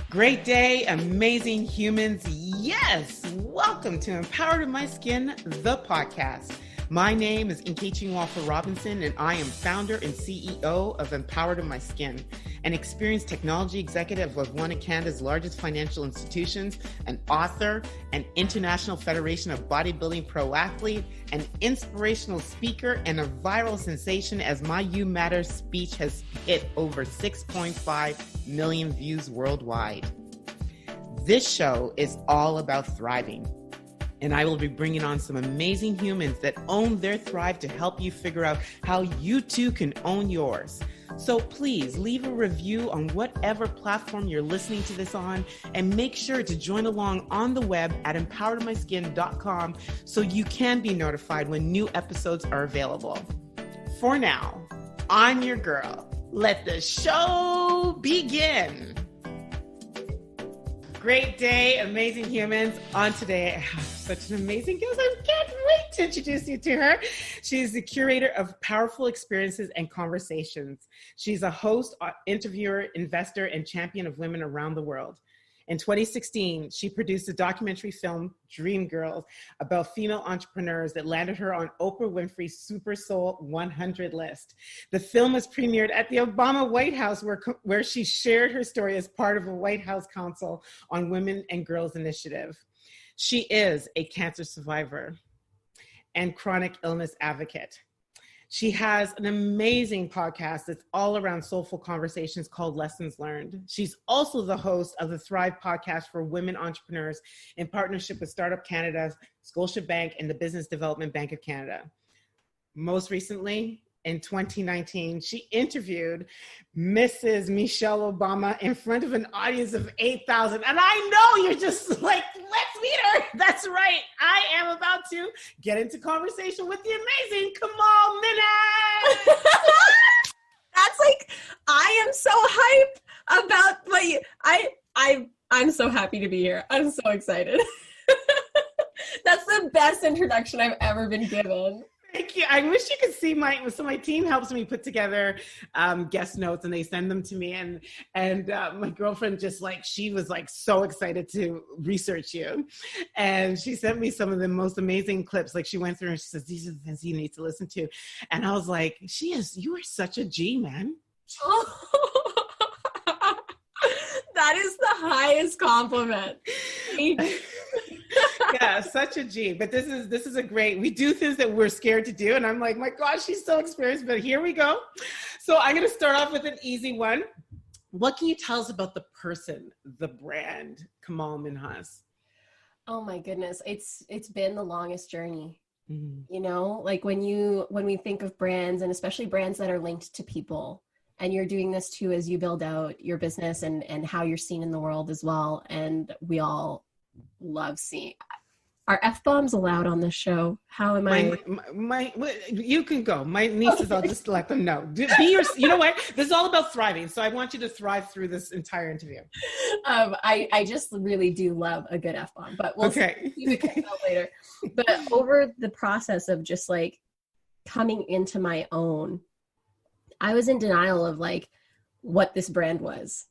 Great day, amazing humans. Yes, welcome to Empowered in My Skin, the podcast. My name is Nkechi Robinson, and I am founder and CEO of Empowered in My Skin, an experienced technology executive of one of Canada's largest financial institutions, an author, an International Federation of Bodybuilding pro athlete, an inspirational speaker, and a viral sensation as my You Matter speech has hit over 6.5 million views worldwide. This show is all about thriving. And I will be bringing on some amazing humans that own their thrive to help you figure out how you too can own yours. So please leave a review on whatever platform you're listening to this on, and make sure to join along on the web at empoweredmyskin.com so you can be notified when new episodes are available. For now, I'm your girl. Let the show begin. Great day, amazing humans. On today, I have such an amazing guest. I can't wait to introduce you to her. She's the curator of powerful experiences and conversations. She's a host, interviewer, investor, and champion of women around the world. In 2016, she produced a documentary film, Dream Girls, about female entrepreneurs that landed her on Oprah Winfrey's Super Soul 100 list. The film was premiered at the Obama White House, where she shared her story as part of a White House Council on Women and Girls Initiative. She is a cancer survivor and chronic illness advocate. She has an amazing podcast that's all around soulful conversations called Lessons Learned. She's also the host of the Thrive podcast for women entrepreneurs in partnership with Startup Canada, Scotiabank, and the Business Development Bank of Canada. Most recently, in 2019, she interviewed Mrs. Michelle Obama in front of an audience of 8,000. And I know you're just like, let's meet her. That's right. I am about to get into conversation with the amazing Komal Minhas. That's like, I am so hyped about I'm so happy to be here. I'm so excited. That's the best introduction I've ever been given. Thank you. I wish you could see my team helps me put together guest notes, and they send them to me. And my girlfriend she was so excited to research you. And she sent me some of the most amazing clips. She went through and she says, these are the things you need to listen to. And I was like, you are such a G, man. That is the highest compliment. Yeah, such a G. But this is a great, we do things that we're scared to do. And I'm like, my gosh, she's so experienced, but here we go. So I'm going to start off with an easy one. What can you tell us about the person, the brand, Komal Minhas? Oh my goodness. It's been the longest journey. Mm-hmm. You know, when we think of brands, and especially brands that are linked to people, and you're doing this too, as you build out your business and how you're seen in the world as well. And we all love seeing. Are F-bombs allowed on this show? How am I? You can go. My nieces, okay. I'll just let them know. You know what? This is all about thriving. So I want you to thrive through this entire interview. I just really do love a good F-bomb, but we'll okay. see it comes out later. But over the process of just coming into my own, I was in denial of what this brand was.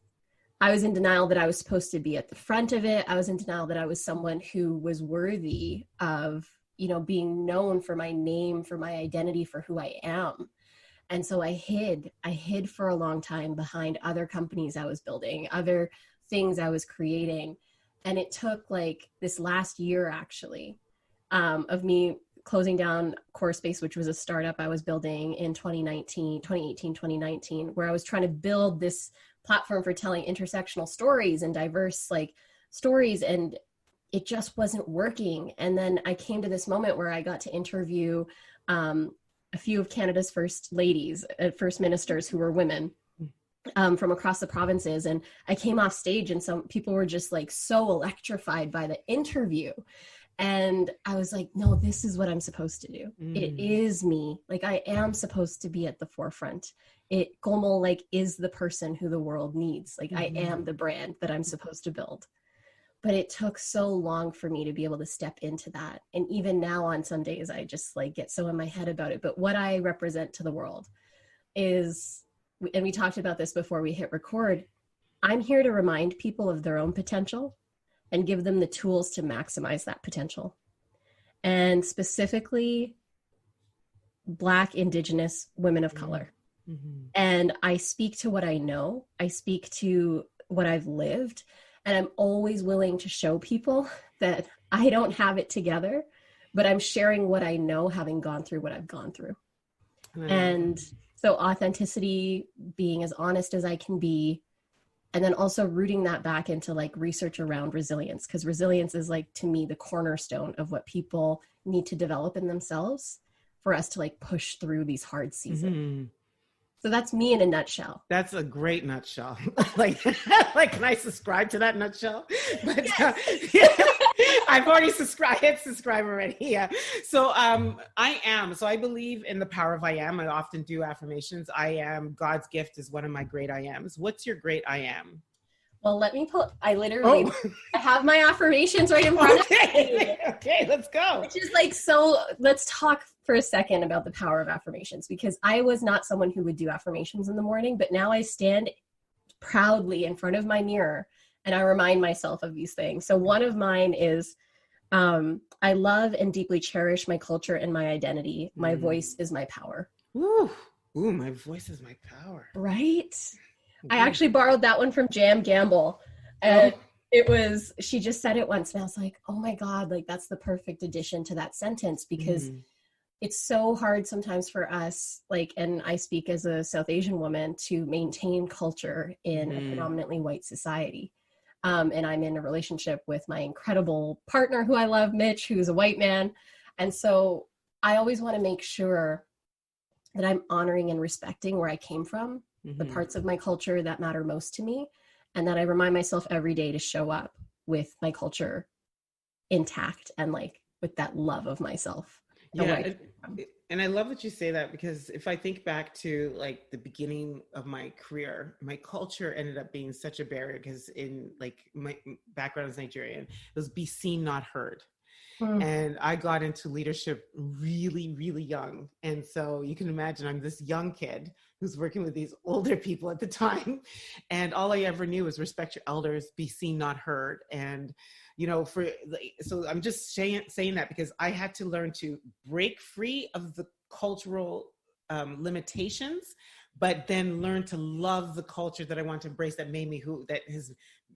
I was in denial that I was supposed to be at the front of it. I was in denial that I was someone who was worthy of, being known for my name, for my identity, for who I am. And so I hid for a long time behind other companies I was building, other things I was creating. And it took this last year actually, of me closing down Core Space, which was a startup I was building in 2018, 2019, where I was trying to build this platform for telling intersectional stories and diverse stories, and it just wasn't working. And then I came to this moment where I got to interview a few of Canada's first ladies, first ministers who were women from across the provinces. And I came off stage and some people were just so electrified by the interview. And I was like, no, this is what I'm supposed to do. It is me. I am supposed to be at the forefront. Komal is the person who the world needs. I am the brand that I'm supposed to build. But it took so long for me to be able to step into that. And even now on some days, I just get so in my head about it. But what I represent to the world is, and we talked about this before we hit record, I'm here to remind people of their own potential and give them the tools to maximize that potential. And specifically, Black, Indigenous women of color. Mm-hmm. And I speak to what I know. I speak to what I've lived. And I'm always willing to show people that I don't have it together, but I'm sharing what I know, having gone through what I've gone through. Mm-hmm. And so authenticity, being as honest as I can be, and then also rooting that back into like research around resilience, because resilience is like, to me, the cornerstone of what people need to develop in themselves for us to like push through these hard seasons. Mm-hmm. So that's me in a nutshell. That's a great nutshell. like, can I subscribe to that nutshell? But yeah, I've already subscribed. Hit subscribe already. Yeah. So I am. So I believe in the power of I am. I often do affirmations. I am. God's gift is one of my great I ams. What's your great I am? Well, let me pull. I literally I have my affirmations right in front of me. Okay, let's go. Which is like, so let's talk for a second about the power of affirmations, because I was not someone who would do affirmations in the morning, but now I stand proudly in front of my mirror and I remind myself of these things. So one of mine is, I love and deeply cherish my culture and my identity. My voice is my power. Ooh, my voice is my power. Right? I actually borrowed that one from Jam Gamble, and she just said it once and I was like, oh my God, like that's the perfect addition to that sentence, because it's so hard sometimes for us, like, and I speak as a South Asian woman, to maintain culture in a predominantly white society. And I'm in a relationship with my incredible partner who I love, Mitch, who's a white man. And so I always want to make sure that I'm honoring and respecting where I came from, the parts of my culture that matter most to me, and that I remind myself every day to show up with my culture intact and like with that love of myself. Yeah. And I love that you say that, because if I think back to like the beginning of my career, my culture ended up being such a barrier, because in like my background is Nigerian, it was be seen, not heard. And I got into leadership really, really young. And so you can imagine I'm this young kid who's working with these older people at the time. And all I ever knew was respect your elders, be seen, not heard. And, you know, so I'm just saying that because I had to learn to break free of the cultural limitations, but then learn to love the culture that I want to embrace, that has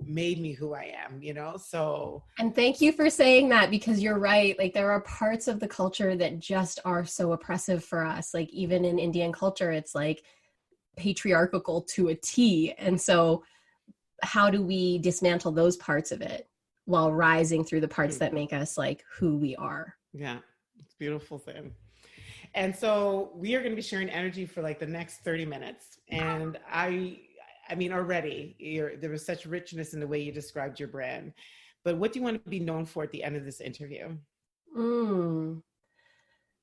made me who I am, you know? So. And thank you for saying that, because you're right. Like there are parts of the culture that just are so oppressive for us. Like even in Indian culture, it's like patriarchal to a T. And so how do we dismantle those parts of it while rising through the parts that make us like who we are? Yeah, it's a beautiful thing. And so we are going to be sharing energy for like the next 30 minutes. And I mean, already there was such richness in the way you described your brand, but what do you want to be known for at the end of this interview?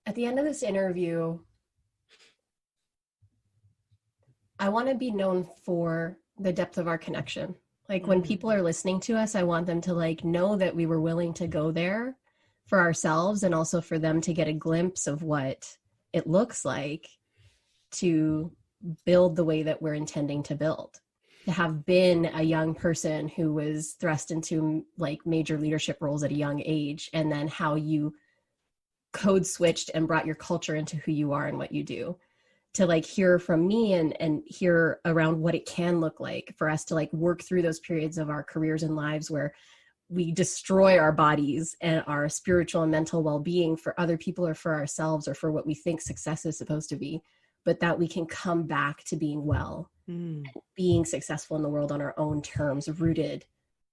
At the end of this interview, I want to be known for the depth of our connection. Like when people are listening to us, I want them to like know that we were willing to go there for ourselves, and also for them to get a glimpse of what it looks like to build the way that we're intending to build. To have been a young person who was thrust into like major leadership roles at a young age, and then how you code switched and brought your culture into who you are and what you do. To like hear from me and hear around what it can look like for us to like work through those periods of our careers and lives where we destroy our bodies and our spiritual and mental well-being for other people or for ourselves or for what we think success is supposed to be, but that we can come back to being well, and being successful in the world on our own terms, rooted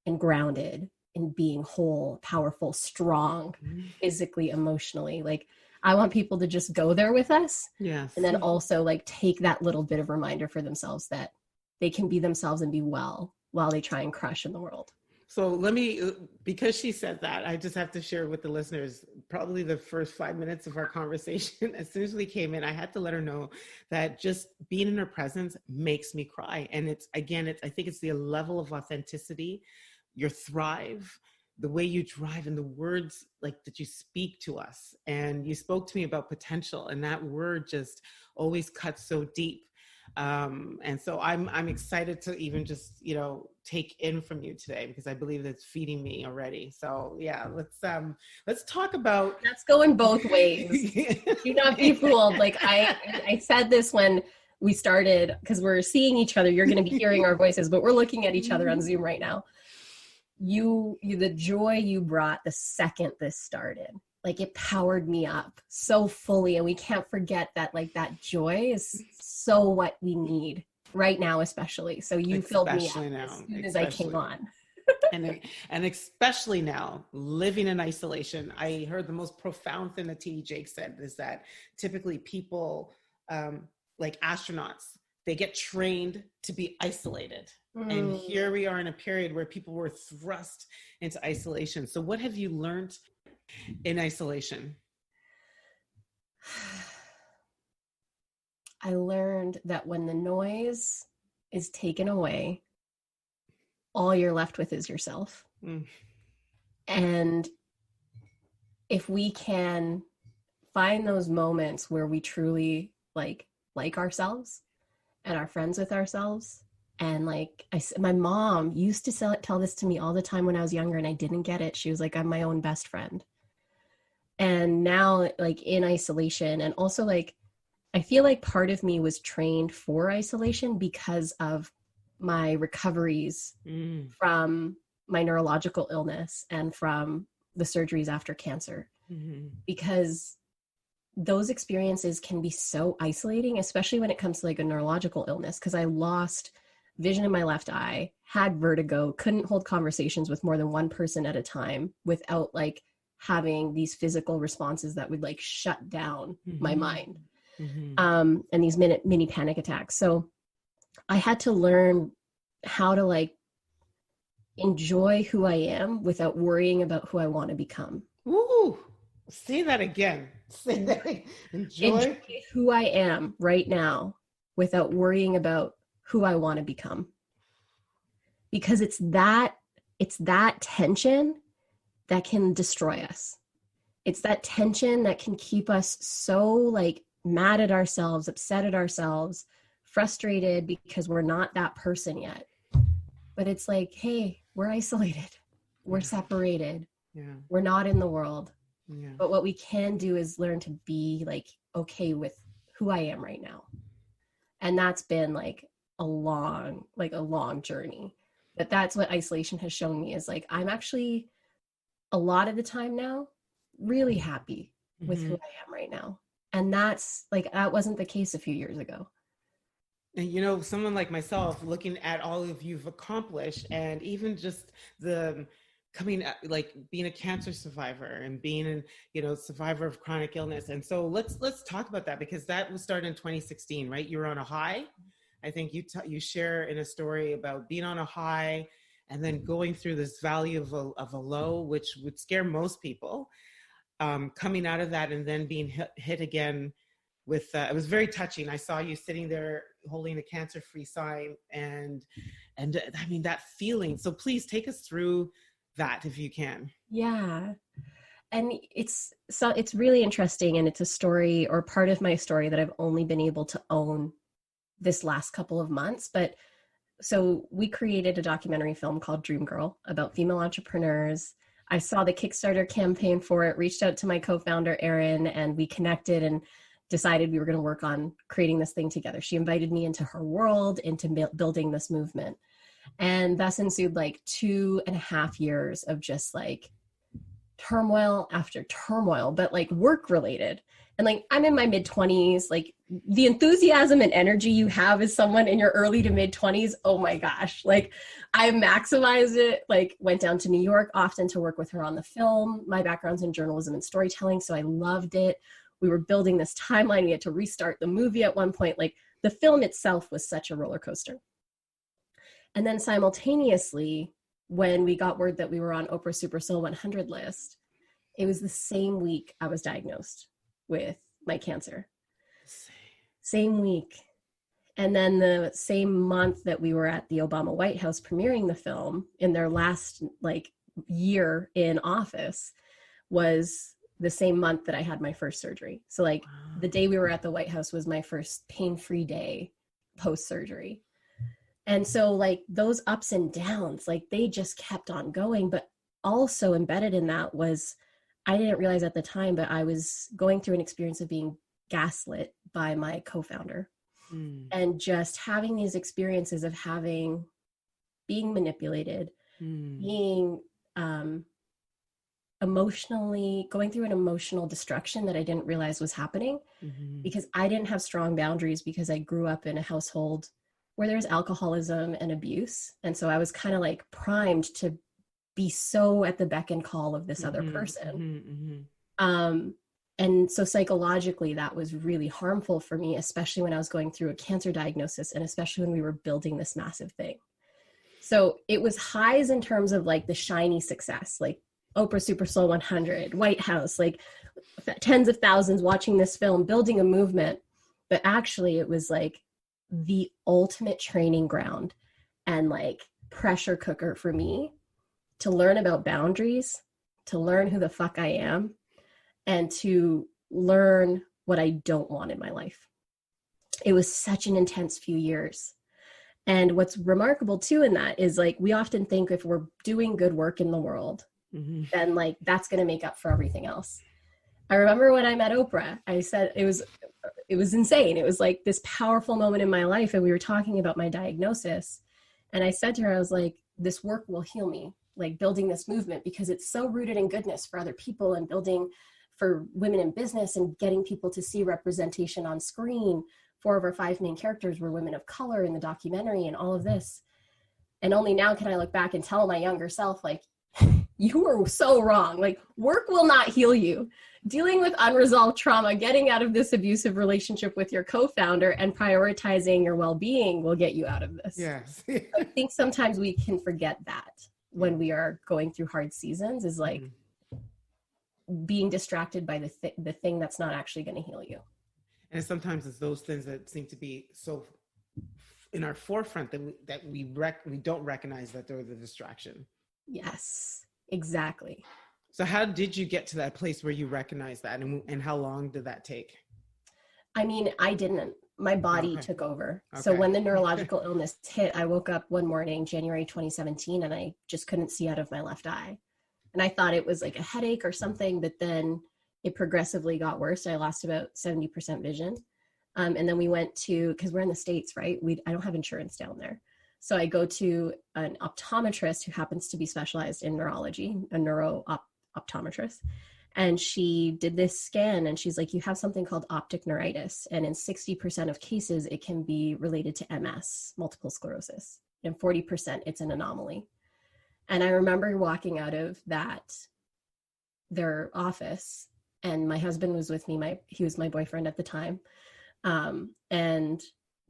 and grounded in being whole, powerful, strong, physically, emotionally. Like I want people to just go there with us. Yes. And then also like take that little bit of reminder for themselves that they can be themselves and be well while they try and crush in the world. So because she said that, I just have to share with the listeners, probably the first 5 minutes of our conversation, as soon as we came in, I had to let her know that just being in her presence makes me cry. And I think it's the level of authenticity, your thrive, the way you drive, and the words like that you speak to us. And you spoke to me about potential, and that word just always cuts so deep. And so I'm excited to even just, take in from you today, because I believe that's feeding me already. So yeah, let's talk about. That's going both ways. Do not be fooled. Like I said this when we started, because we're seeing each other. You're going to be hearing our voices, but we're looking at each other on Zoom right now. You the joy you brought the second this started, like it powered me up so fully. And we can't forget that, like, that joy is so what we need right now, especially. So you filled me up as soon as I came on. and especially now, living in isolation. I heard the most profound thing that T.D. Jakes said is that typically people, like astronauts, they get trained to be isolated. And here we are in a period where people were thrust into isolation. So what have you learned in isolation? I learned that when the noise is taken away, all you're left with is yourself. And if we can find those moments where we truly like ourselves and are friends with ourselves. And like my mom used to tell this to me all the time when I was younger, and I didn't get it. She was like, I'm my own best friend. And now, like, in isolation, and also, like, I feel like part of me was trained for isolation because of my recoveries from my neurological illness and from the surgeries after cancer. Because those experiences can be so isolating, especially when it comes to like a neurological illness, because I lost vision in my left eye, had vertigo, couldn't hold conversations with more than one person at a time without like having these physical responses that would like shut down my mind. And these mini panic attacks. So I had to learn how to like enjoy who I am without worrying about who I want to become. Ooh, say that again. Say that again. Enjoy who I am right now without worrying about who I want to become. Because it's that tension that can destroy us. It's that tension that can keep us so like mad at ourselves, upset at ourselves, frustrated because we're not that person yet. But it's like, hey, we're isolated. We're separated. We're not in the world. But what we can do is learn to be like okay with who I am right now. And that's been like a long journey. But that's what isolation has shown me, is like I'm actually a lot of the time now really happy with who I am right now. And that's like, that wasn't the case a few years ago. And someone like myself, looking at all of you've accomplished, and even just the coming, like being a cancer survivor and being survivor of chronic illness. And so let's talk about that, because that was started in 2016, right? You were on a high. I think you share in a story about being on a high and then going through this valley of a low, which would scare most people, coming out of that and then being hit again with, it was very touching. I saw you sitting there holding a cancer-free sign, and I mean, that feeling. So please take us through that if you can. Yeah. And it's really interesting, and it's a story, or part of my story, that I've only been able to own this last couple of months. But so we created a documentary film called Dream Girl about female entrepreneurs. I saw the Kickstarter campaign for it, reached out to my co-founder, Erin, and we connected and decided we were going to work on creating this thing together. She invited me into her world, into building this movement. And thus ensued like 2.5 years of just like turmoil after turmoil, but like work related. And like, I'm in my mid-20s, like the enthusiasm and energy you have as someone in your early to mid-20s, oh my gosh, like I maximized it, like went down to New York often to work with her on the film. My background's in journalism and storytelling, so I loved it. We were building this timeline. We had to restart the movie at one point. Like the film itself was such a roller coaster. And then simultaneously, when we got word that we were on Oprah Super Soul 100 list, it was the same week I was diagnosed with my cancer. Same week. And then the same month that we were at the Obama White House premiering the film, in their last like year in office, was the same month that I had my first surgery. So like the day we were at the White House was my first pain-free day post-surgery. And so like those ups and downs, like they just kept on going. But also embedded in that was, I didn't realize at the time, but I was going through an experience of being gaslit by my co-founder. And just having these experiences of being manipulated, being emotionally going through an emotional destruction that I didn't realize was happening because I didn't have strong boundaries, because I grew up in a household where there's alcoholism and abuse. And so I was kind of like primed to be so at the beck and call of this other person. And so psychologically, that was really harmful for me, especially when I was going through a cancer diagnosis and especially when we were building this massive thing. So it was highs in terms of like the shiny success, like Oprah Super Soul 100, White House, like tens of thousands watching this film, building a movement. But actually it was like the ultimate training ground and like pressure cooker for me to learn about boundaries, to learn who the fuck I am, and to learn what I don't want in my life. It was such an intense few years. And what's remarkable too in that is like, we often think if we're doing good work in the world, then like that's going to make up for everything else. I remember when I met Oprah, I said it was insane. It was like this powerful moment in my life. And we were talking about my diagnosis. And I said to her, I was like, this work will heal me, like building this movement, because it's so rooted in goodness for other people and building for women in business and getting people to see representation on screen. 4 of our 5 main characters were women of color in the documentary and all of this. And only now can I look back and tell my younger self, like, you were so wrong. Like, work will not heal you. Dealing with unresolved trauma, getting out of this abusive relationship with your co-founder and prioritizing your well-being will get you out of this. Yes. I think sometimes we can forget that when we are going through hard seasons, is like being distracted by the thing that's not actually going to heal you. And sometimes it's those things that seem to be so in our forefront that we don't recognize that they're the distraction. Yes, exactly. So how did you get to that place where you recognize that, and how long did that take? I mean, I didn't. My body took over. Okay. So when the neurological illness hit, I woke up one morning, January 2017, and I just couldn't see out of my left eye. And I thought it was like a headache or something, but then it progressively got worse. I lost about 70% vision. And then we went to, because we're in the States, right? I don't have insurance down there. So I go to an optometrist who happens to be specialized in neurology, a optometrist. And she did this scan and she's like, you have something called optic neuritis. And in 60% of cases, it can be related to MS, multiple sclerosis. In 40%, it's an anomaly. And I remember walking out of their office, and my husband was with me. He was my boyfriend at the time. And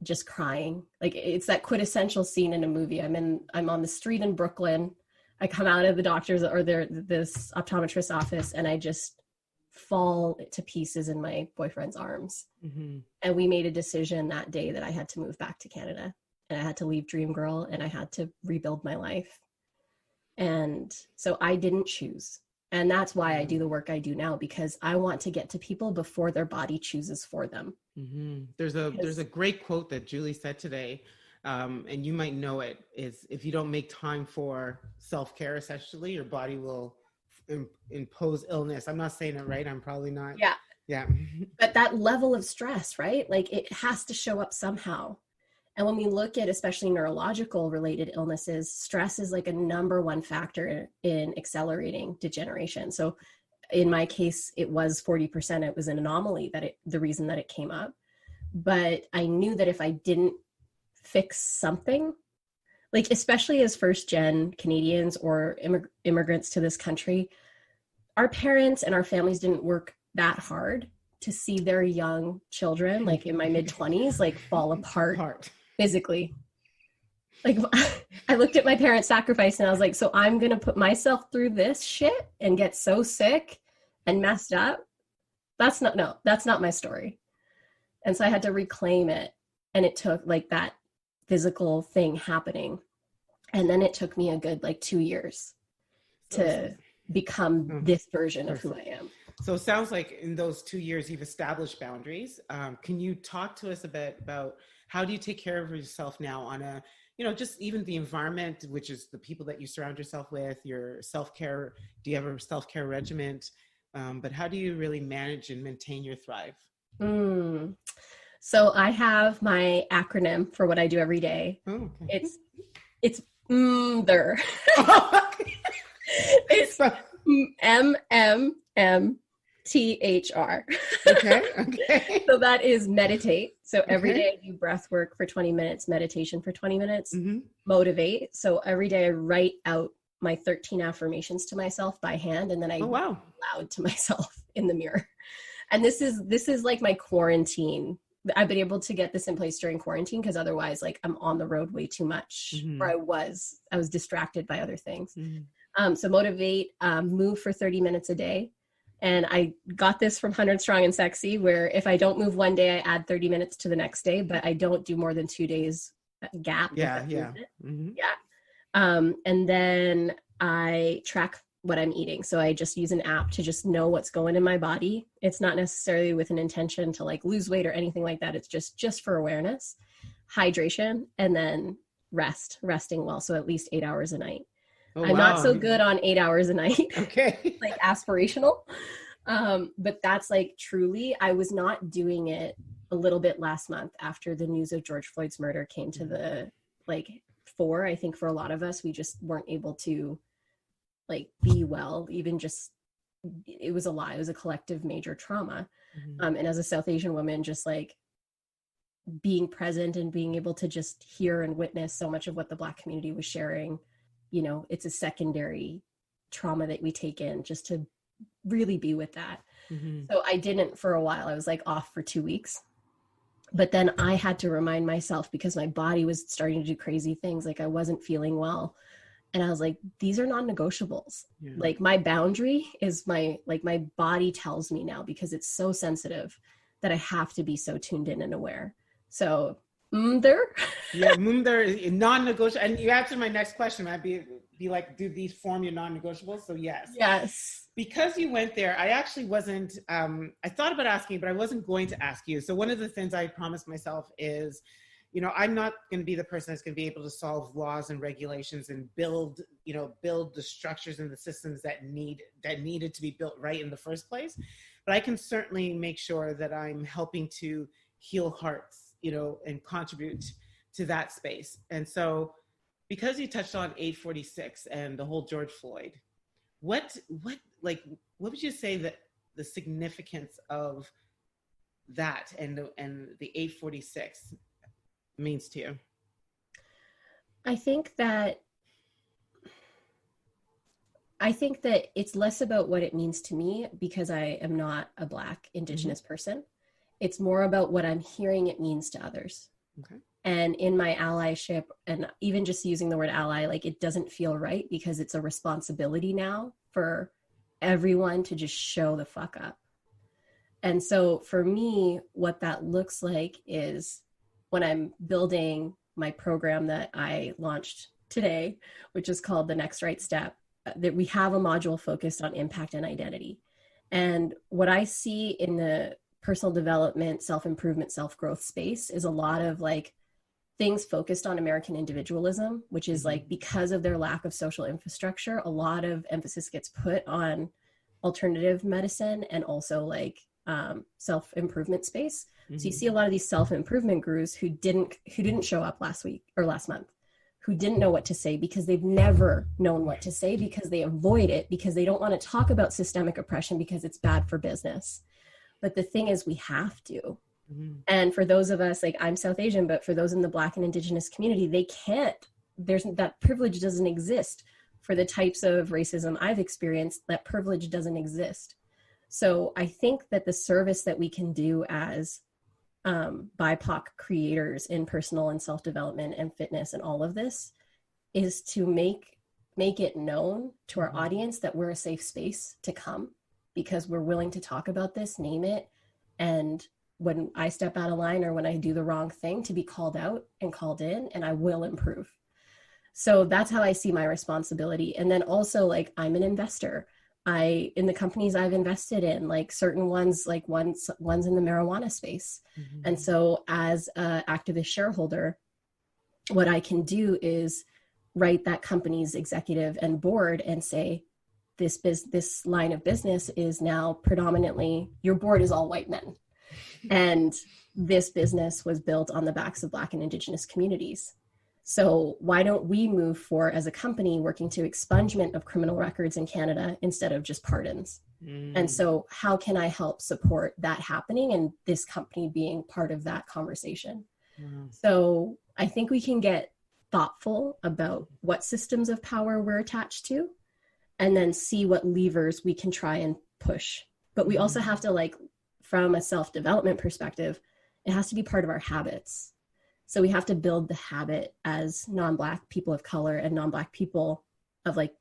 just crying. Like, it's that quintessential scene in a movie. I'm on the street in Brooklyn. I come out of the doctor's or this optometrist's office, and I just fall to pieces in my boyfriend's arms. And we made a decision that day that I had to move back to Canada, and I had to leave Dream Girl, and I had to rebuild my life. And so I didn't choose. And that's why I do the work I do now, because I want to get to people before their body chooses for them. There's a great quote that Julie said today, and you might know it, is if you don't make time for self-care, essentially, your body will impose illness. I'm not saying it right. I'm probably not. Yeah. But that level of stress, right? Like, it has to show up somehow. And when we look at especially neurological related illnesses, stress is like a number one factor in accelerating degeneration. So in my case, it was 40%. It was an anomaly the reason that it came up. But I knew that if I didn't fix something, like especially as first gen Canadians or immigrants to this country, our parents and our families didn't work that hard to see their young children, like in my mid 20s, like fall apart. Physically. Like, I looked at my parents' sacrifice and I was like, so I'm going to put myself through this shit and get so sick and messed up? That's not my story. And so I had to reclaim it. And it took like that physical thing happening. And then it took me a good 2 years to become this version of who I am. So it sounds like in those 2 years, you've established boundaries. Can you talk to us a bit about how do you take care of yourself now on a, just even the environment, which is the people that you surround yourself with, your self-care? Do you have a self-care regimen? But how do you really manage and maintain your thrive? So I have my acronym for what I do every day. Oh, okay. It's there. It's MMMTHR. Okay. So that is meditate. So every day I do breath work for 20 minutes, meditation for 20 minutes, motivate. So every day I write out my 13 affirmations to myself by hand, and then I loud to myself in the mirror. And this is like my quarantine. I've been able to get this in place during quarantine because otherwise, like, I'm on the road way too much. Or I was distracted by other things. So motivate, move for 30 minutes a day. And I got this from 100 Strong and Sexy, where if I don't move one day, I add 30 minutes to the next day, but I don't do more than 2 days gap. Yeah. And then I track what I'm eating. So I just use an app to just know what's going in my body. It's not necessarily with an intention to like lose weight or anything like that. It's just for awareness, hydration, and then resting well. So at least 8 hours a night. I'm not so good on 8 hours a night. Okay. Like aspirational. But that's like truly, I was not doing it a little bit last month after the news of George Floyd's murder came to the fore. I think for a lot of us, we just weren't able to like be well, even just, it was a lot. It was a collective major trauma. And as a South Asian woman, just like being present and being able to just hear and witness so much of what the Black community was sharing, it's a secondary trauma that we take in just to really be with that. So I didn't for a while. I was like off for 2 weeks. But then I had to remind myself, because my body was starting to do crazy things. Like I wasn't feeling well. And I was like, these are non-negotiables. Like my boundary is my body tells me now, because it's so sensitive, that I have to be so tuned in and aware. So there. There, non-negotiable. And you answered my next question. I'd be like, do these form your non-negotiables? So yes. Because you went there, I actually wasn't, I thought about asking you, but I wasn't going to ask you. So one of the things I promised myself is, I'm not going to be the person that's going to be able to solve laws and regulations and build the structures and the systems that needed to be built right in the first place. But I can certainly make sure that I'm helping to heal hearts, and contribute to that space. And so, because you touched on 846 and the whole George Floyd, what would you say that the significance of that and the 846 means to you? I think that it's less about what it means to me, because I am not a Black Indigenous person. It's more about what I'm hearing it means to others. Okay. And in my allyship, and even just using the word ally, like, it doesn't feel right, because it's a responsibility now for everyone to just show the fuck up. And so for me, what that looks like is when I'm building my program that I launched today, which is called The Next Right Step, that we have a module focused on impact and identity. And what I see in the personal development, self-improvement, self-growth space is a lot of like things focused on American individualism, which is like, because of their lack of social infrastructure, a lot of emphasis gets put on alternative medicine and also like self-improvement space. So you see a lot of these self-improvement gurus who didn't show up last week or last month, who didn't know what to say, because they've never known what to say, because they avoid it, because they don't want to talk about systemic oppression because it's bad for business. But the thing is, we have to. And for those of us, like, I'm South Asian, but for those in the Black and Indigenous community, they can't, that privilege doesn't exist. For the types of racism I've experienced, that privilege doesn't exist. So I think that the service that we can do as BIPOC creators in personal and self-development and fitness and all of this is to make it known to our audience that we're a safe space to come, because we're willing to talk about this, name it, and when I step out of line or when I do the wrong thing, to be called out and called in, and I will improve. So that's how I see my responsibility. And then also, like, I'm an investor. in the companies I've invested in, like certain ones, like one's in the marijuana space. Mm-hmm. And so as an activist shareholder, what I can do is write that company's executive and board and say, this line of business is now predominantly, your board is all white men. And this business was built on the backs of Black and Indigenous communities. So why don't we move for, as a company, working to expungement of criminal records in Canada instead of just pardons? And so how can I help support that happening and this company being part of that conversation? So I think we can get thoughtful about what systems of power we're attached to, and then see what levers we can try and push. But we also have to, like, from a self-development perspective, it has to be part of our habits. So we have to build the habit as non-Black people of color and non-Black people of, like,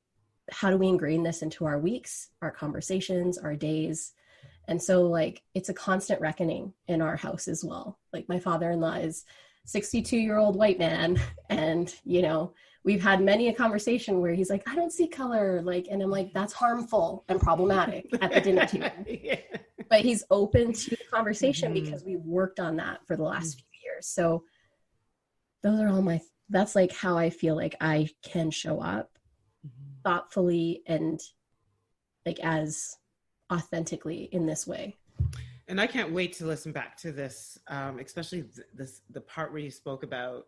how do we ingrain this into our weeks, our conversations, our days? And so, like, it's a constant reckoning in our house as well. Like, my father-in-law is 62-year-old white man. And, you know, we've had many a conversation where he's like, I don't see color. Like, and I'm like, that's harmful and problematic at the dinner table. Yeah. But he's open to conversation because we've worked on that for the last few years. So those are all that's like how I feel like I can show up thoughtfully and, like, as authentically in this way. And I can't wait to listen back to this, especially the part where you spoke about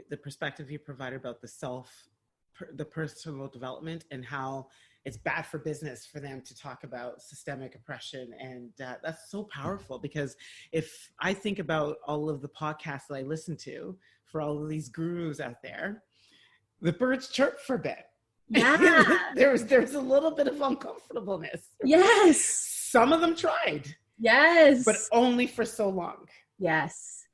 the perspective you provided about the personal development and how it's bad for business for them to talk about systemic oppression. And that's so powerful, because if I think about all of the podcasts that I listen to for all of these gurus out there, the birds chirp for a bit. Yeah. there's a little bit of uncomfortableness. Yes. Some of them tried. Yes. But only for so long. Yes.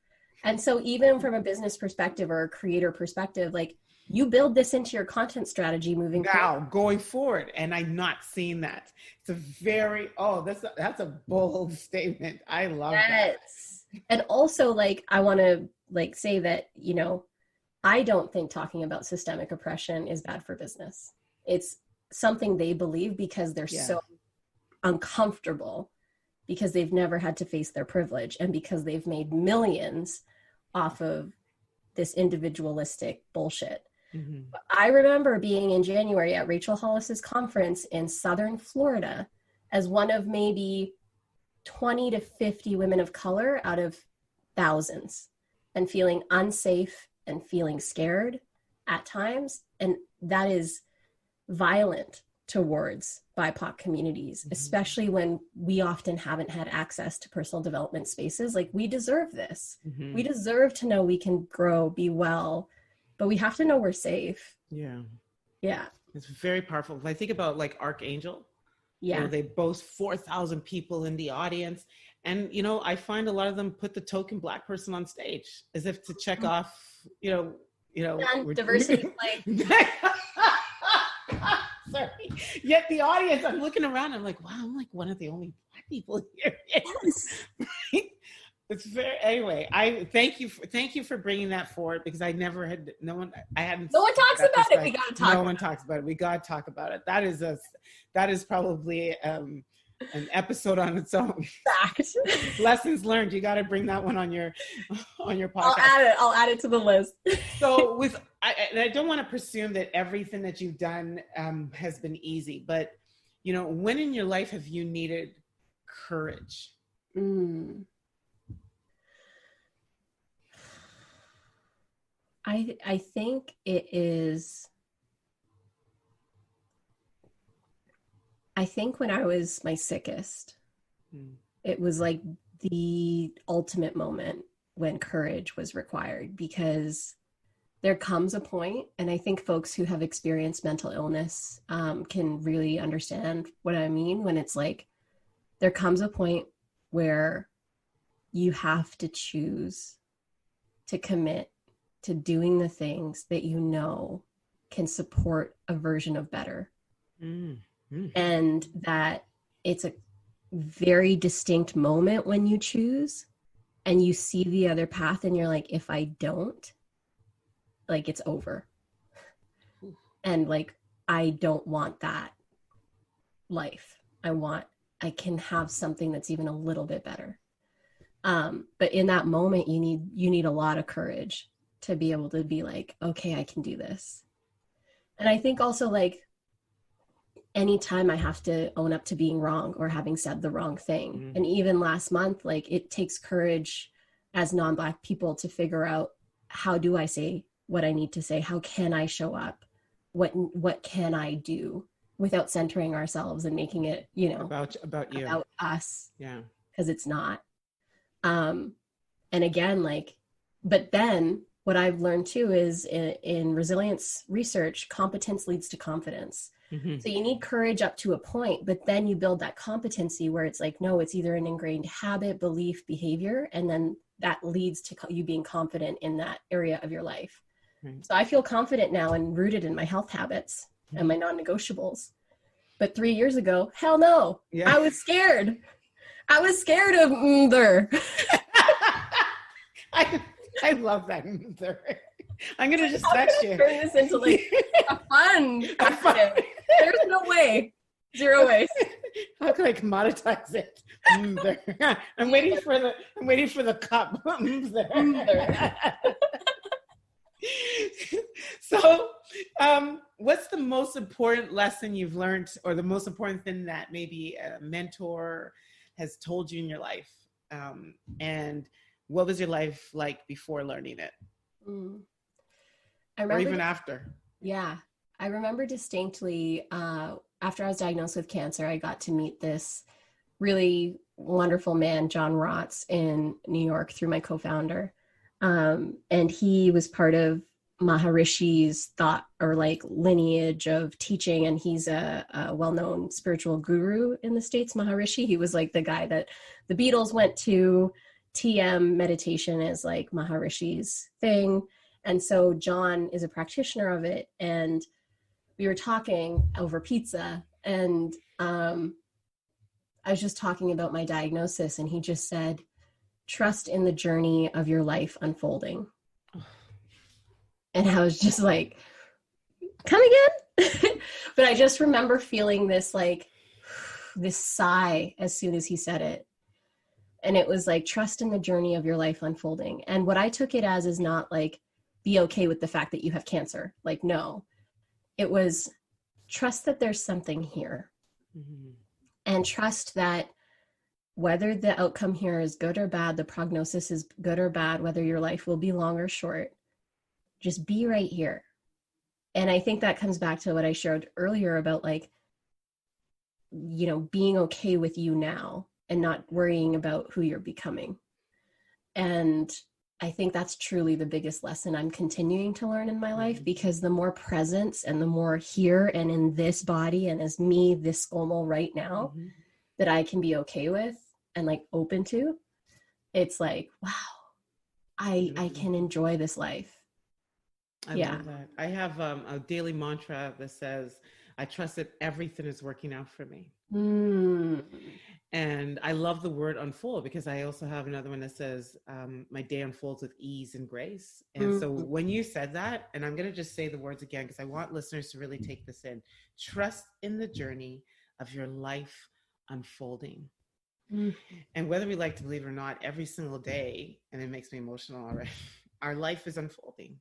And so even from a business perspective or a creator perspective, like, you build this into your content strategy moving forward. Going forward. And I'm not seeing that. It's a very, that's a bold statement. I love that. And also, like, I want to, like, say that, you know, I don't think talking about systemic oppression is bad for business. It's something they believe because they're so uncomfortable, because they've never had to face their privilege, and because they've made millions off of this individualistic bullshit. But I remember being in January at Rachel Hollis's conference in Southern Florida as one of maybe 20 to 50 women of color out of thousands, and feeling unsafe and feeling scared at times. And that is violent towards BIPOC communities, especially when we often haven't had access to personal development spaces. Like, we deserve this. We deserve to know we can grow, be well, but we have to know we're safe. Yeah. It's very powerful. If I think about, like, Archangel, you know, they boast 4,000 people in the audience. And, you know, I find a lot of them put the token Black person on stage as if to check off, you know, diversity play. Sorry. Yet the audience, I'm looking around, I'm like, wow, I'm like one of the only Black people here. Yes. Right? It's very, anyway, I thank you for bringing that forward, because I never had, no one talks about it. We got to talk. No one talks about it. We got to talk about it. That is probably an episode on its own. Fact. Lessons learned. You got to bring that one on your podcast. I'll add it to the list. So I don't want to presume that everything that you've done has been easy, but, you know, when in your life have you needed courage? I think it is, I think when I was my sickest, it was like the ultimate moment when courage was required, because there comes a point, and I think folks who have experienced mental illness can really understand what I mean, when it's like, there comes a point where you have to choose to commit to doing the things that you know can support a version of better. And that it's a very distinct moment when you choose and you see the other path and you're like, if I don't, like, it's over. And, like, I don't want that. life. I can have something that's even a little bit better. But in that moment, you need a lot of courage to be able to be like, okay, I can do this. And I think also, like, anytime I have to own up to being wrong or having said the wrong thing. Mm-hmm. And even last month, like, it takes courage as non-Black people to figure out, how do I say what I need to say? How can I show up? What can I do without centering ourselves and making it, about you, about us? Yeah. Because it's not. And again, like, but then what I've learned too is in resilience research, competence leads to confidence. Mm-hmm. So you need courage up to a point, but then you build that competency where it's like, no, it's either an ingrained habit, belief, behavior, and then that leads to you being confident in that area of your life. Right. So I feel confident now and rooted in my health habits and my non-negotiables. But 3 years ago, hell no. Yeah. I was scared. I was scared of there. I love that. I'm going to just text you. Turn this into like a fun. There's no way. 0 ways. How can I commoditize it? I'm waiting for the cup. So, what's the most important lesson you've learned, or the most important thing that maybe a mentor has told you in your life? And what was your life like before learning it? Or even after? Yeah. I remember distinctly, after I was diagnosed with cancer, I got to meet this really wonderful man, John Rotz, in New York through my co-founder. And he was part of Maharishi's thought, or like lineage of teaching. And he's a well-known spiritual guru in the States, Maharishi. He was like the guy that the Beatles went to. TM meditation is like Maharishi's thing. And so John is a practitioner of it. And we were talking over pizza, and I was just talking about my diagnosis, and he just said, trust in the journey of your life unfolding. And I was just like, come again? But I just remember feeling this, like, this sigh as soon as he said it. And it was like, trust in the journey of your life unfolding. And what I took it as is not like, be okay with the fact that you have cancer. Like, no, it was trust that there's something here. Mm-hmm. And trust that whether the outcome here is good or bad, the prognosis is good or bad, whether your life will be long or short, just be right here. And I think that comes back to what I shared earlier about, like, being okay with you now and not worrying about who you're becoming. And I think that's truly the biggest lesson I'm continuing to learn in my life, because the more presence and the more here and in this body and as me, this Komal right now, that I can be okay with and like open to, it's like, wow, I can enjoy this life. I love that. I have a daily mantra that says, I trust that everything is working out for me. And I love the word unfold, because I also have another one that says, my day unfolds with ease and grace. And so when you said that, and I'm going to just say the words again, because I want listeners to really take this in, trust in the journey of your life unfolding. And whether we like to believe it or not, every single day, and it makes me emotional already, our life is unfolding.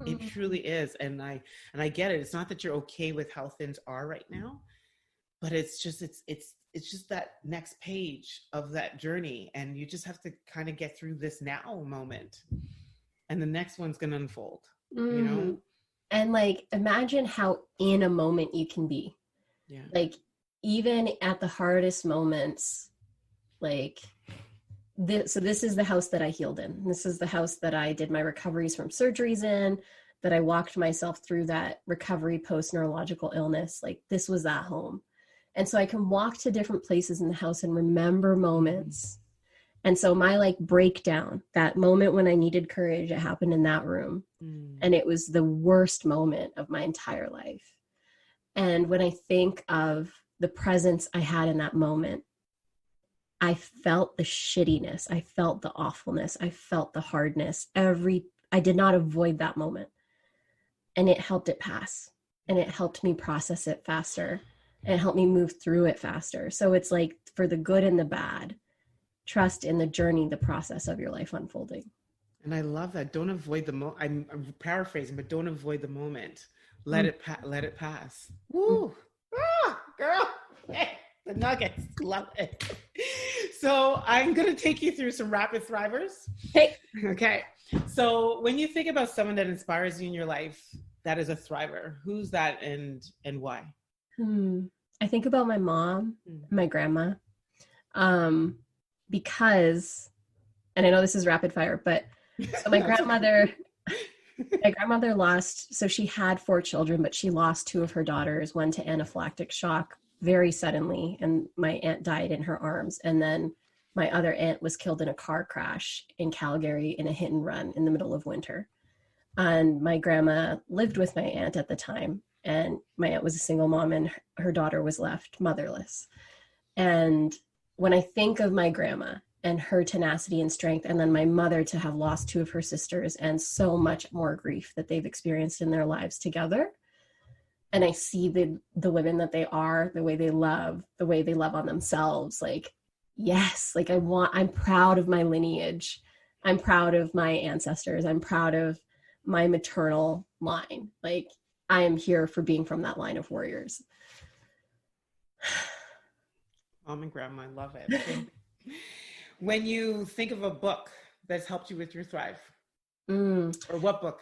It truly is. And I get it. It's not that you're okay with how things are right now, but it's just that next page of that journey. And you just have to kind of get through this now moment, and the next one's going to unfold, And like, imagine how in a moment you can be. Yeah. Like, even at the hardest moments, like this is the house that I healed in. This is the house that I did my recoveries from surgeries in, that I walked myself through that recovery post neurological illness. Like, this was that home. And so I can walk to different places in the house and remember moments. And so my like breakdown, that moment when I needed courage, it happened in that room. And it was the worst moment of my entire life. And when I think of the presence I had in that moment, I felt the shittiness. I felt the awfulness. I felt the hardness. I did not avoid that moment. And it helped it pass. And it helped me process it faster. and help me move through it faster. So it's like, for the good and the bad, trust in the journey, the process of your life unfolding. And I love that. Don't avoid the I'm paraphrasing, but don't avoid the moment. Let it pass. Woo! Girl, hey, the nuggets, love it. So I'm gonna take you through some rapid thrivers. Okay. So when you think about someone that inspires you in your life, that is a thriver. Who's that, and why? I think about my mom, my grandma, because, and I know this is rapid fire, but so my grandmother lost, so she had 4 children, but she lost 2 of her daughters, one to anaphylactic shock very suddenly, and my aunt died in her arms. And then my other aunt was killed in a car crash in Calgary in a hit and run in the middle of winter. And my grandma lived with my aunt at the time, and my aunt was a single mom, and her daughter was left motherless. And when I think of my grandma and her tenacity and strength, and then my mother to have lost 2 of her sisters and so much more grief that they've experienced in their lives together, and I see the women that they are, the way they love on themselves, like, yes, like I'm proud of my lineage. I'm proud of my ancestors. I'm proud of my maternal line. Like, I am here for being from that line of warriors. Mom and grandma, I love it. When you think of a book that's helped you with your thrive, or what book?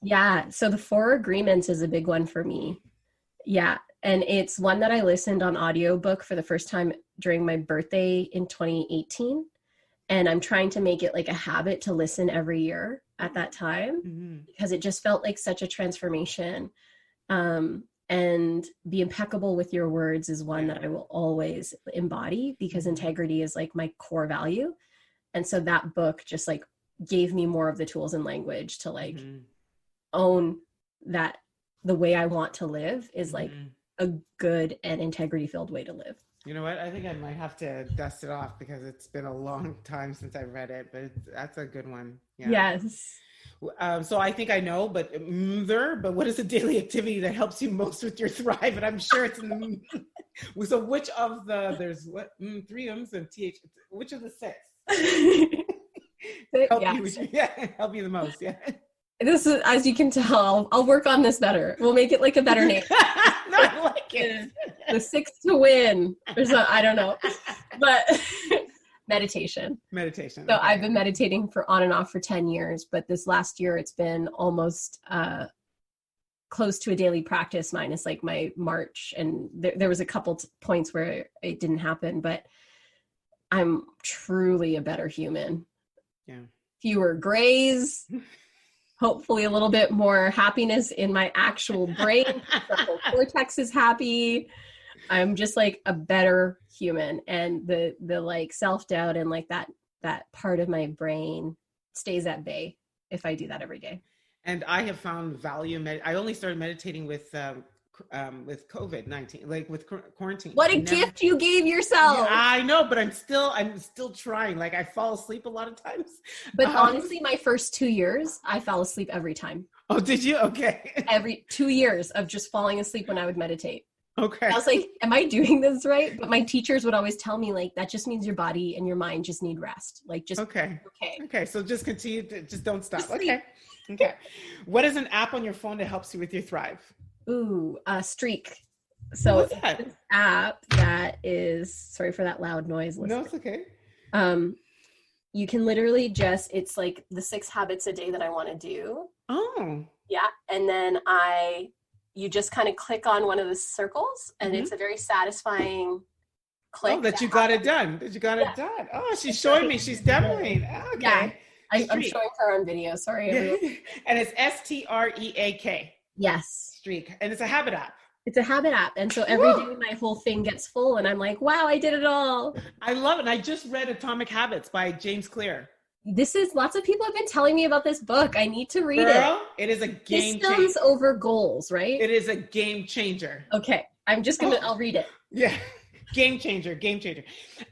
Yeah. So the 4 Agreements is a big one for me. Yeah. And it's one that I listened on audiobook for the first time during my birthday in 2018. And I'm trying to make it like a habit to listen every year at that time, because it just felt like such a transformation. And be impeccable with your words is one that I will always embody, because integrity is like my core value. And so that book just like gave me more of the tools and language to like own that the way I want to live is like a good and integrity filled way to live. You know what? I think I might have to dust it off, because it's been a long time since I read it, but that's a good one. Yeah. Yes. So I think I know, but what is the daily activity that helps you most with your thrive? And I'm sure it's in the, so which of the, there's what, 3 M's and TH, which of the 6? Help you the most. Yeah. This is, as you can tell, I'll work on this better. We'll make it like a better name. No, I like it. The 6 to win. I don't know, but meditation. So okay. I've been meditating for on and off for 10 years, but this last year it's been almost close to a daily practice, minus like my March. And there was a couple points where it didn't happen, but I'm truly a better human. Yeah. Fewer grays. Hopefully a little bit more happiness in my actual brain. The whole cortex is happy. I'm just like a better human. And the like self-doubt and like that part of my brain stays at bay if I do that every day. And I have found value. I only started meditating with COVID-19, like with quarantine. What a gift you gave yourself. Yeah, I know, but I'm still trying. Like I fall asleep a lot of times. But honestly, my first 2 years, I fell asleep every time. Oh, did you? Okay. Every 2 years of just falling asleep when I would meditate. Okay. I was like, am I doing this right? But my teachers would always tell me like, that just means your body and your mind just need rest. Like just, okay. So just continue to, just don't stop. Okay. What is an app on your phone that helps you with your thrive? Ooh, Streak. So what's that? It's an app that is, sorry for that loud noise. No, it's okay. You can literally it's like the 6 habits a day that I want to do. Oh. Yeah. And then you just kind of click on one of the circles, and it's a very satisfying click. Oh, that you got it done. Oh, she's showing me. She's demoing. Okay. Yeah. I'm showing her on video. Sorry. Everyone. And it's STREAK. Yes. Streak. And it's a habit app. It's a habit app. And so every day my whole thing gets full and I'm like, wow, I did it all. I love it. And I just read Atomic Habits by James Clear. Lots of people have been telling me about this book. I need to read it. It is a game changer. Systems over goals, right? It is a game changer. Okay. I'll read it. Yeah. Game changer.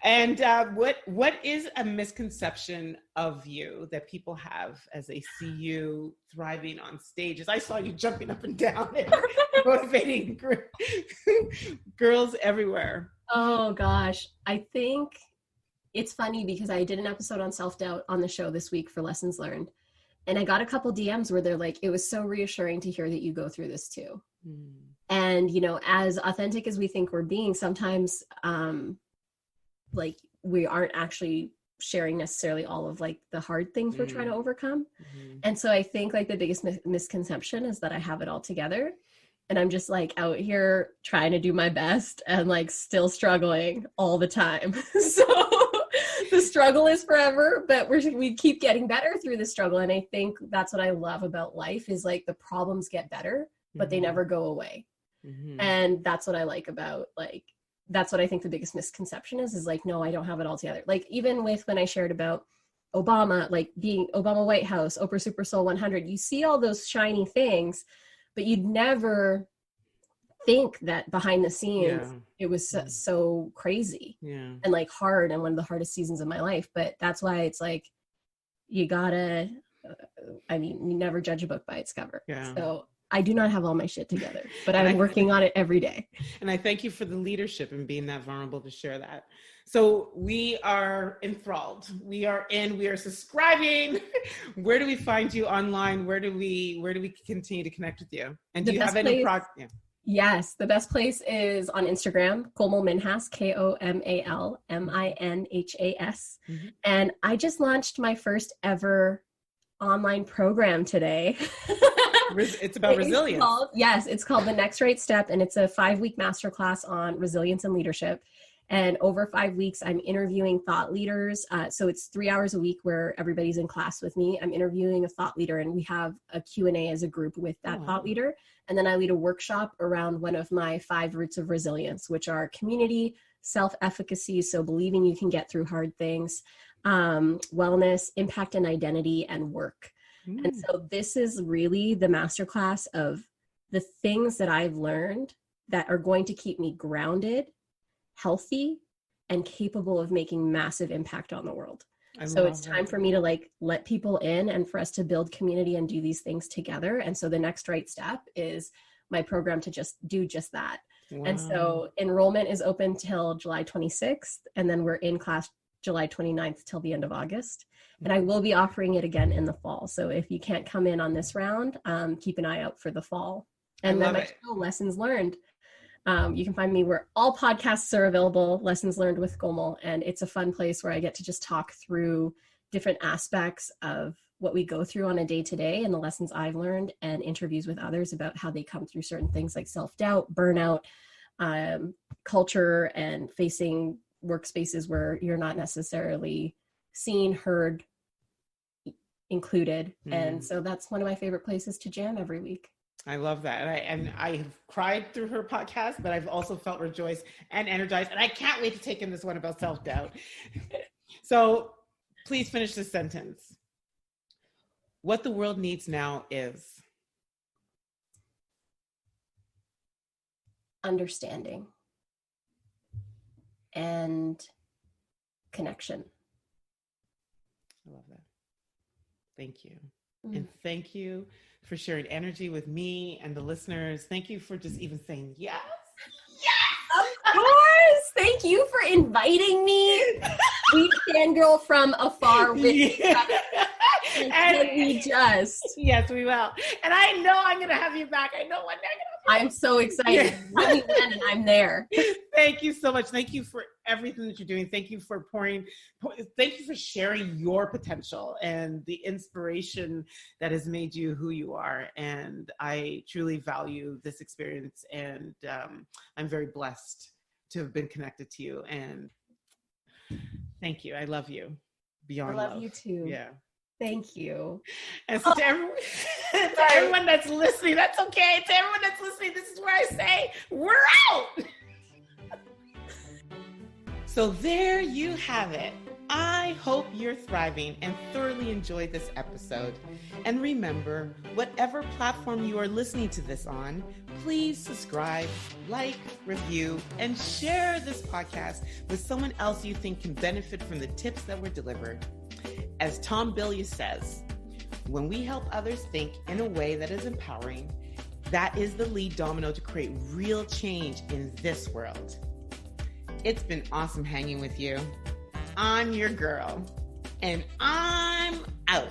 And what is a misconception of you that people have as they see you thriving on stages? I saw you jumping up and down and motivating girls everywhere. Oh gosh. I think it's funny because I did an episode on self-doubt on the show this week for Lessons Learned. And I got a couple DMs where they're like, it was so reassuring to hear that you go through this too. Mm. And, you know, as authentic as we think we're being, sometimes like we aren't actually sharing necessarily all of like the hard things we're trying to overcome. Mm-hmm. And so I think like the biggest misconception is that I have it all together. And I'm just like out here trying to do my best and like still struggling all the time. So the struggle is forever, but we keep getting better through the struggle. And I think that's what I love about life is like the problems get better, but they never go away. Mm-hmm. And that's what I like about like, that's what I think the biggest misconception is like, no, I don't have it all together. Like even with when I shared about Obama, like being Obama White House, Oprah Super Soul 100, you see all those shiny things, but you'd never think that behind the scenes it was so crazy and like hard and one of the hardest seasons of my life. But that's why it's like you gotta you never judge a book by its cover. So I do not have all my shit together, but I'm working on it every day. And I thank you for the leadership and being that vulnerable to share that. So we are enthralled. We are subscribing. Where do we find you online? Where do we continue to connect with you? And do you have any projects? Yeah. Yes, the best place is on Instagram, Komal Minhas, KOMAL MINHAS. Mm-hmm. And I just launched my first ever online program today. It's about resilience. It's called The Next Right Step, and it's a 5-week masterclass on resilience and leadership. And over 5 weeks, I'm interviewing thought leaders. So it's 3 hours a week where everybody's in class with me. I'm interviewing a thought leader, and we have a Q&A as a group with that thought leader. And then I lead a workshop around one of my 5 roots of resilience, which are community, self-efficacy, so believing you can get through hard things, wellness, impact and identity, and work. And so this is really the masterclass of the things that I've learned that are going to keep me grounded, healthy, and capable of making massive impact on the world. So it's time for me to like let people in and for us to build community and do these things together. And so the next right step is my program to just do just that. Wow. And so enrollment is open till July 26th. And then we're in class July 29th till the end of August. And I will be offering it again in the fall. So if you can't come in on this round, keep an eye out for the fall. And then my show, Lessons Learned. You can find me where all podcasts are available, Lessons Learned with Komal. And it's a fun place where I get to just talk through different aspects of what we go through on a day-to-day and the lessons I've learned, and interviews with others about how they come through certain things like self-doubt, burnout, culture, and facing workspaces where you're not necessarily seen, heard, included. And so that's one of my favorite places to jam every week. I love that. And I have cried through her podcast, but I've also felt rejoiced and energized. And I can't wait to take in this one about self-doubt. So please finish this sentence. What the world needs now is understanding and connection. I love that. Thank you. And thank you for sharing energy with me and the listeners. Thank you for just even saying yes. Yes, of course. Thank you for inviting me. We fangirl from afar with each other. And we just. Yes, we will. And I know I'm going to have you back. I know one day I'm so excited. Tell me when and I'm there. Thank you so much. Thank you for everything that you're doing. Thank you for thank you for sharing your potential and the inspiration that has made you who you are. And I truly value this experience. And I'm very blessed to have been connected to you. And thank you. I love you beyond love. I love you too. Yeah. Thank you. And so to everyone that's listening, that's okay. To everyone that's listening, this is where I say, we're out. So there you have it. I hope you're thriving and thoroughly enjoyed this episode. And remember, whatever platform you are listening to this on, please subscribe, like, review, and share this podcast with someone else you think can benefit from the tips that were delivered. As Tom Bilyeu says, when we help others think in a way that is empowering, that is the lead domino to create real change in this world. It's been awesome hanging with you. I'm your girl, and I'm out.